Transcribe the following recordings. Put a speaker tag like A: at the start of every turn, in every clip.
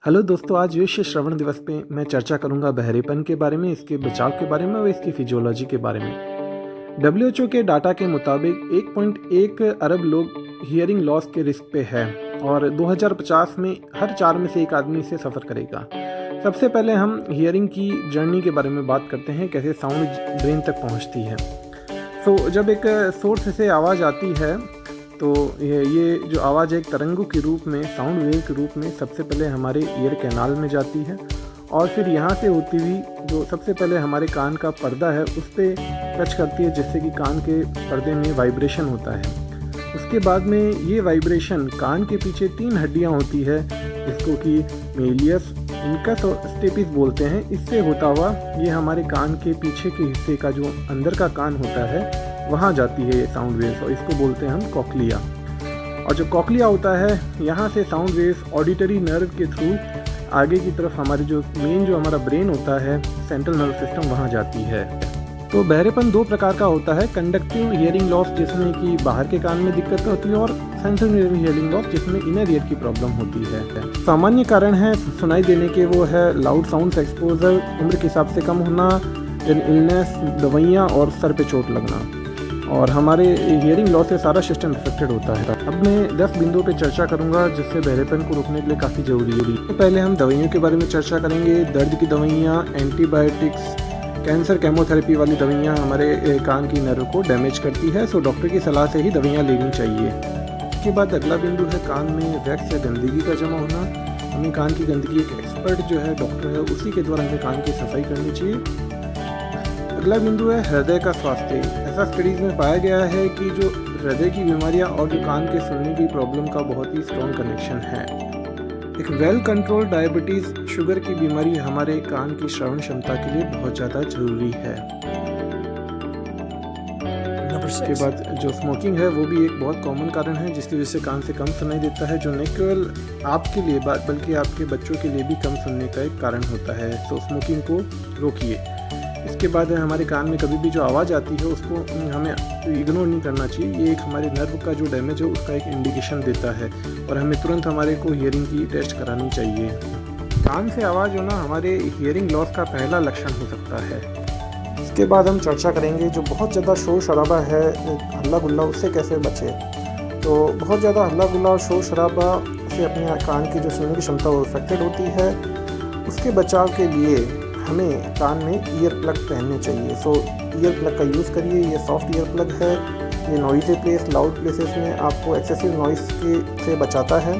A: Hello दोस्तों, आज विश्व श्रवण दिवस पे मैं चर्चा करूंगा बहरेपन के बारे में, इसके बचाव के बारे में और इसकी फिजियोलॉजी के बारे में। डब्ल्यूएचओ के डाटा के मुताबिक 1.1 अरब लोग हियरिंग लॉस के रिस्क पे है और 2050 में हर 4 में से एक आदमी इसे सफ़र करेगा। सबसे पहले हम हियरिंग की जर्नी के बारे में बात करते हैं, कैसे साउंड ब्रेन तक पहुंचती है। जब एक सोर्स से आवाज़ आती है तो ये जो आवाज़ एक तरंगों के रूप में, साउंड वेव के रूप में सबसे पहले हमारे ईयर कैनाल में जाती है और फिर यहाँ से होती हुई जो सबसे पहले हमारे कान का पर्दा है उस पर टच करती है, जिससे कि कान के पर्दे में वाइब्रेशन होता है। उसके बाद में ये वाइब्रेशन कान के पीछे 3 हड्डियाँ होती है, जिसको कि मेलियस, इनकस और स्टेपिस बोलते हैं। इससे होता हुआ ये हमारे कान के पीछे के हिस्से का जो अंदर का कान होता है वहाँ जाती है ये साउंड वेव्स, और इसको बोलते हैं हम कॉक्लिया। और जो कॉक्लिया होता है, यहाँ से साउंड वेव्स ऑडिटरी नर्व के थ्रू आगे की तरफ हमारी जो हमारा ब्रेन होता है, सेंट्रल नर्व सिस्टम, वहाँ जाती है। तो बहरेपन 2 प्रकार का होता है, कंडक्टिव हियरिंग लॉस जिसमें कि बाहर के कान में दिक्कत होती है, और सेंसरी हियरिंग लॉस जिसमें इनर ईयर की प्रॉब्लम होती है। सामान्य कारण है सुनाई देने के वो है लाउड साउंड एक्सपोजर, उम्र के हिसाब से कम होना, इलनेस, दवाइयाँ और सर पे चोट लगना। और हमारे हियरिंग लॉस से सारा सिस्टम इफेक्टेड होता है। अब मैं 10 बिंदुओं पे चर्चा करूंगा जिससे बहरेपन को रोकने के लिए काफ़ी ज़रूरी है। तो पहले हम दवाइयों के बारे में चर्चा करेंगे। दर्द की दवाइयाँ, एंटीबायोटिक्स, कैंसर केमोथेरेपी वाली दवाइयाँ हमारे कान की नर्व को डैमेज करती है, सो डॉक्टर की सलाह से ही दवाइयाँ लेनी चाहिए। इसके बाद अगला बिंदु है कान में वैक्स या गंदगी का जमा होना। हमें कान की गंदगी, एक एक्सपर्ट जो है डॉक्टर है, उसी के द्वारा हमें कान की सफाई करनी चाहिए। अगला बिंदु है हृदय का स्वास्थ्य। ऐसा स्टडीज़ में पाया गया है कि जो हृदय की बीमारियां और जो कान के सुनने की प्रॉब्लम का बहुत ही स्ट्रॉन्ग कनेक्शन है। एक वेल कंट्रोल डायबिटीज़, शुगर की बीमारी हमारे कान की श्रवण क्षमता के लिए बहुत ज़्यादा जरूरी है। उसके बाद जो स्मोकिंग है वो भी एक बहुत कॉमन कारण है, जिसकी वजह से कान से कम सुनाई देता है, जो न केवल आपके लिए बल्कि आपके बच्चों के लिए भी कम सुनने का एक कारण होता है। तो स्मोकिंग को रोकिए। इसके बाद हमारे कान में कभी भी जो आवाज़ आती है उसको हमें इग्नोर नहीं करना चाहिए। ये एक हमारे नर्व का जो डैमेज है उसका एक इंडिकेशन देता है और हमें तुरंत हमारे को हियरिंग की टेस्ट करानी चाहिए। कान से आवाज़ होना हमारे हियरिंग लॉस का पहला लक्षण हो सकता है। इसके बाद हम चर्चा करेंगे जो बहुत ज़्यादा शोर शराबा है, हल्ला गुल्ला, उससे कैसे बचे। तो बहुत ज़्यादा हल्ला गुल्ला और शोर शराबा से अपने कान की जो सुनने की क्षमता वो इफेक्टेड होती है। उसके बचाव के लिए हमें कान में ईयर प्लग पहनने चाहिए। ईयर प्लग का यूज़ करिए। ये सॉफ्ट ईयर प्लग है, ये नॉइज़ी प्लेस, लाउड प्लेसेस में आपको एक्सेसिव नॉइस से बचाता है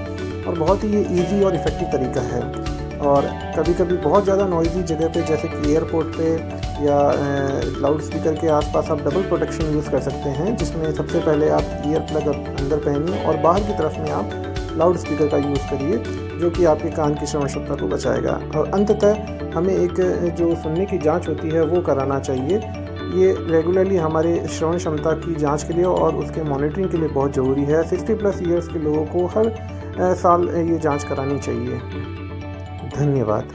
A: और बहुत ही ये ईजी और इफ़ेक्टिव तरीका है। और कभी कभी बहुत ज़्यादा नॉइज़ी जगह पे, जैसे कि एयरपोर्ट पे या लाउड स्पीकर के आसपास, आप डबल प्रोटेक्शन यूज़ कर सकते हैं, जिसमें सबसे पहले आप ईयर प्लग अंदर पहनिए और बाहर की तरफ में आप लाउड स्पीकर का यूज़ करिए, जो कि आपके कान की श्रवण क्षमता को बचाएगा। और अंततः हमें एक जो सुनने की जांच होती है वो कराना चाहिए। ये रेगुलरली हमारे श्रवण क्षमता की जांच के लिए और उसके मॉनिटरिंग के लिए बहुत ज़रूरी है। 60+ ईयर्स के लोगों को हर साल ये जांच करानी चाहिए। धन्यवाद।